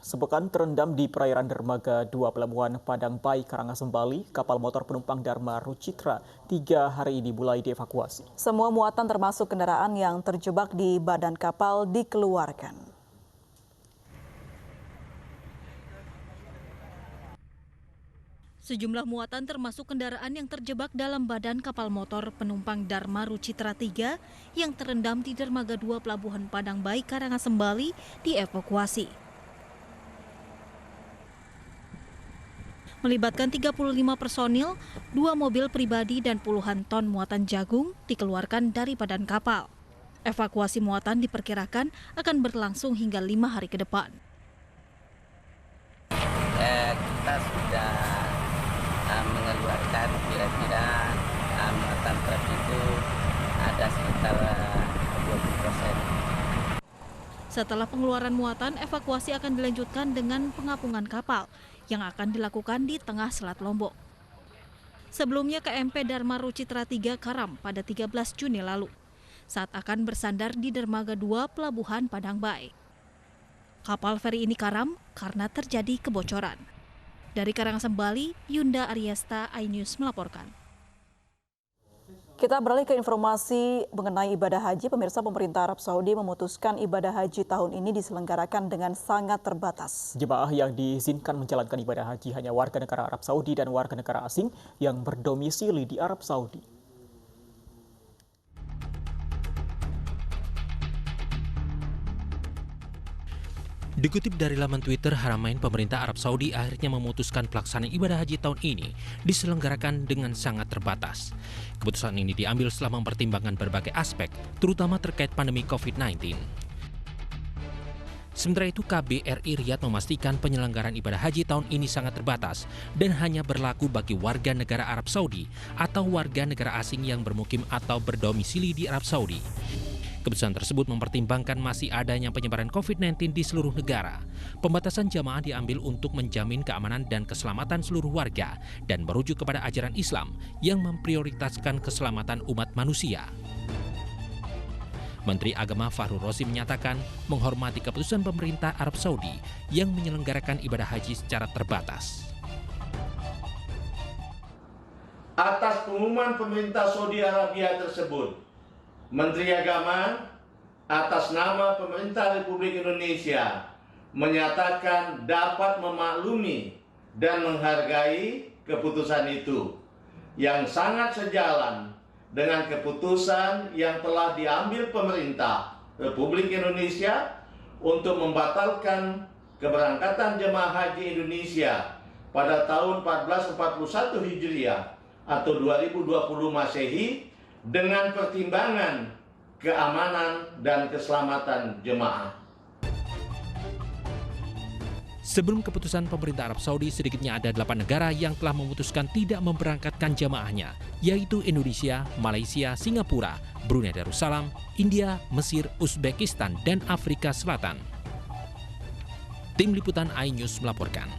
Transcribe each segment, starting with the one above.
Sepekan terendam di perairan dermaga 2 Pelabuhan Padang Bayi, Karangasem, Bali, kapal motor penumpang Dharma Rucitra 3 hari ini mulai dievakuasi. Semua muatan termasuk kendaraan yang terjebak di badan kapal dikeluarkan. Sejumlah muatan termasuk kendaraan yang terjebak dalam badan kapal motor penumpang Dharma Rucitra 3 yang terendam di dermaga 2 Pelabuhan Padang Bayi, Karangasem, Bali dievakuasi. Melibatkan 35 personil, 2 mobil pribadi dan puluhan ton muatan jagung dikeluarkan dari badan kapal. Evakuasi muatan diperkirakan akan berlangsung hingga 5 hari ke depan. Kita sudah mengeluarkan kira-kira muatan truk itu ada sekitar 20%. Setelah pengeluaran muatan, evakuasi akan dilanjutkan dengan pengapungan kapal yang akan dilakukan di tengah Selat Lombok. Sebelumnya KMP Dharma Rucitra 3 karam pada 13 Juni lalu saat akan bersandar di dermaga 2 Pelabuhan Padang Bayi. Kapal feri ini karam karena terjadi kebocoran. Dari Karangasem, Bali, Yunda Ariesta, iNews melaporkan. Kita beralih ke informasi mengenai ibadah haji. Pemirsa, pemerintah Arab Saudi memutuskan ibadah haji tahun ini diselenggarakan dengan sangat terbatas. Jemaah yang diizinkan menjalankan ibadah haji hanya warga negara Arab Saudi dan warga negara asing yang berdomisili di Arab Saudi. Dikutip dari laman Twitter Haramain, pemerintah Arab Saudi akhirnya memutuskan pelaksanaan ibadah haji tahun ini diselenggarakan dengan sangat terbatas. Keputusan ini diambil setelah mempertimbangkan berbagai aspek, terutama terkait pandemi COVID-19. Sementara itu, KBRI Riyadh memastikan penyelenggaraan ibadah haji tahun ini sangat terbatas dan hanya berlaku bagi warga negara Arab Saudi atau warga negara asing yang bermukim atau berdomisili di Arab Saudi. Keputusan tersebut mempertimbangkan masih adanya penyebaran COVID-19 di seluruh negara. Pembatasan jamaah diambil untuk menjamin keamanan dan keselamatan seluruh warga dan merujuk kepada ajaran Islam yang memprioritaskan keselamatan umat manusia. Menteri Agama Fahrul Razi menyatakan menghormati keputusan pemerintah Arab Saudi yang menyelenggarakan ibadah haji secara terbatas. Atas pengumuman pemerintah Saudi Arabia tersebut, Menteri Agama atas nama pemerintah Republik Indonesia menyatakan dapat memaklumi dan menghargai keputusan itu yang sangat sejalan dengan keputusan yang telah diambil pemerintah Republik Indonesia untuk membatalkan keberangkatan jemaah haji Indonesia pada tahun 1441 Hijriah atau 2020 Masehi dengan pertimbangan keamanan dan keselamatan jemaah. Sebelum keputusan pemerintah Arab Saudi, sedikitnya ada 8 negara yang telah memutuskan tidak memberangkatkan jamaahnya, yaitu Indonesia, Malaysia, Singapura, Brunei Darussalam, India, Mesir, Uzbekistan, dan Afrika Selatan. Tim Liputan iNews melaporkan.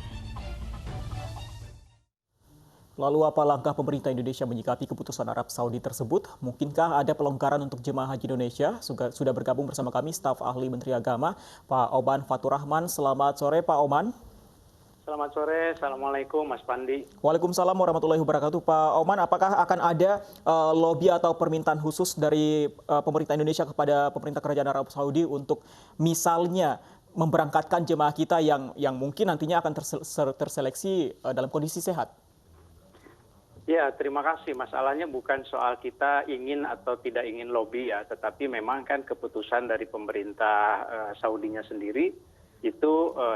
Lalu apa langkah pemerintah Indonesia menyikapi keputusan Arab Saudi tersebut? Mungkinkah ada pelonggaran untuk jemaah haji Indonesia? Sudah bergabung bersama kami staf ahli Menteri Agama, Pak Oman Fatur Rahman. Selamat sore Pak Oman. Selamat sore, Assalamualaikum Mas Pandi. Waalaikumsalam warahmatullahi wabarakatuh. Pak Oman, apakah akan ada lobby atau permintaan khusus dari pemerintah Indonesia kepada pemerintah kerajaan Arab Saudi untuk misalnya memberangkatkan jemaah kita yang mungkin nantinya akan terseleksi dalam kondisi sehat? Ya, terima kasih. Masalahnya bukan soal kita ingin atau tidak ingin lobby ya, tetapi memang kan keputusan dari pemerintah Saudinya sendiri itu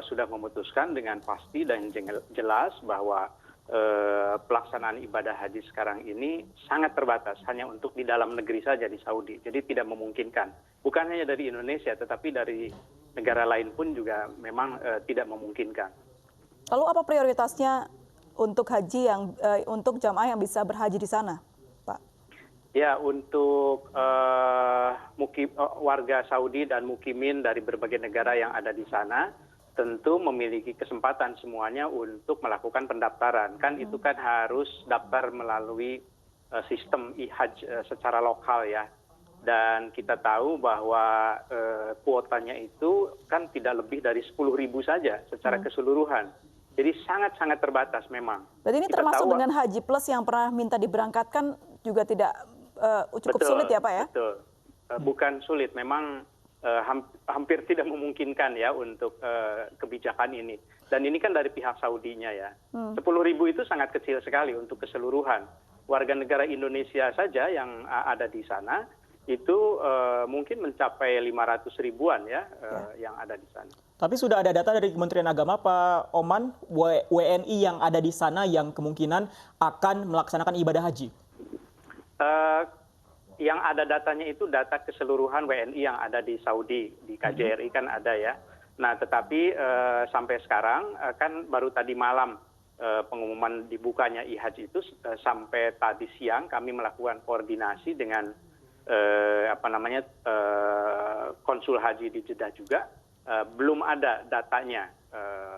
sudah memutuskan dengan pasti dan jelas bahwa pelaksanaan ibadah haji sekarang ini sangat terbatas, hanya untuk di dalam negeri saja di Saudi. Jadi tidak memungkinkan. Bukan hanya dari Indonesia, tetapi dari negara lain pun juga memang tidak memungkinkan. Lalu apa prioritasnya untuk haji untuk jamaah yang bisa berhaji di sana, Pak? Ya, untuk warga Saudi dan mukimin dari berbagai negara yang ada di sana, tentu memiliki kesempatan semuanya untuk melakukan pendaftaran. Kan itu kan harus daftar melalui sistem e-hajj secara lokal ya. Dan kita tahu bahwa kuotanya itu kan tidak lebih dari 10.000 saja secara keseluruhan. Jadi sangat-sangat terbatas memang. Berarti ini Kita termasuk tahu- dengan Haji Plus yang pernah minta diberangkatkan juga tidak cukup sulit ya Pak ya? Betul. Bukan sulit, memang hampir tidak memungkinkan ya untuk kebijakan ini. Dan ini kan dari pihak Saudinya ya. 10.000 itu sangat kecil sekali untuk keseluruhan. Warga negara Indonesia saja yang ada di sana itu mungkin mencapai 500 ribuan ya yang ada di sana. Tapi sudah ada data dari Kementerian Agama, Pak Oman, WNI yang ada di sana yang kemungkinan akan melaksanakan ibadah haji? Yang ada datanya itu data keseluruhan WNI yang ada di Saudi, di KJRI kan ada ya. Nah tetapi sampai sekarang kan baru tadi malam pengumuman dibukanya IHAJ itu, sampai tadi siang kami melakukan koordinasi dengan konsul haji di Jeddah juga, belum ada datanya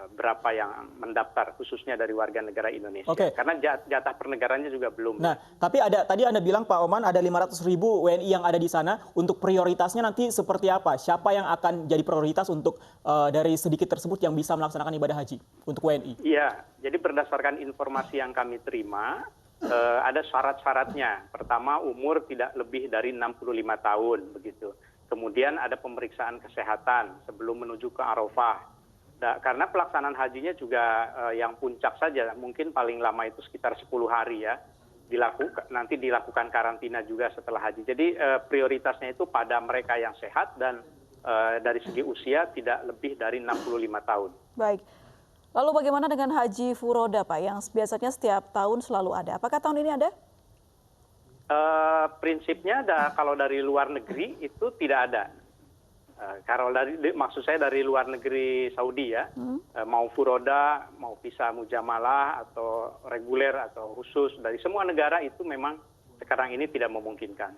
berapa yang mendaftar khususnya dari warga negara Indonesia. Oke. Karena jatah pernegaranya juga belum. Nah, tapi tadi Anda bilang Pak Oman ada 500 ribu WNI yang ada di sana. Untuk prioritasnya nanti seperti apa? Siapa yang akan jadi prioritas untuk dari sedikit tersebut yang bisa melaksanakan ibadah haji untuk WNI? Iya, jadi berdasarkan informasi yang kami terima, ada syarat-syaratnya. Pertama, umur tidak lebih dari 65 tahun begitu. Kemudian ada pemeriksaan kesehatan sebelum menuju ke Arafah. Karena pelaksanaan hajinya juga yang puncak saja, mungkin paling lama itu sekitar 10 hari ya. Nanti dilakukan karantina juga setelah haji. Jadi prioritasnya itu pada mereka yang sehat dan dari segi usia tidak lebih dari 65 tahun. Baik. Lalu bagaimana dengan haji furoda Pak yang biasanya setiap tahun selalu ada? Apakah tahun ini ada? Prinsipnya kalau dari luar negeri itu tidak ada. Kalau maksud saya dari luar negeri Saudi ya, mau furoda, mau visa mujamalah atau reguler atau khusus, dari semua negara itu memang sekarang ini tidak memungkinkan.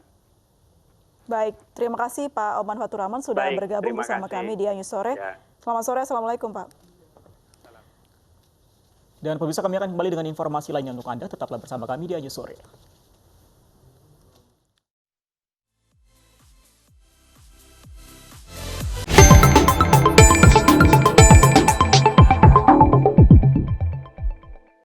Baik, terima kasih Pak Oman Fatur Rahman sudah bergabung bersama kami di News Sore. Ya. Selamat sore, Assalamualaikum Pak. Dan pemirsa, kami akan kembali dengan informasi lainnya untuk Anda. Tetaplah bersama kami di News Sore.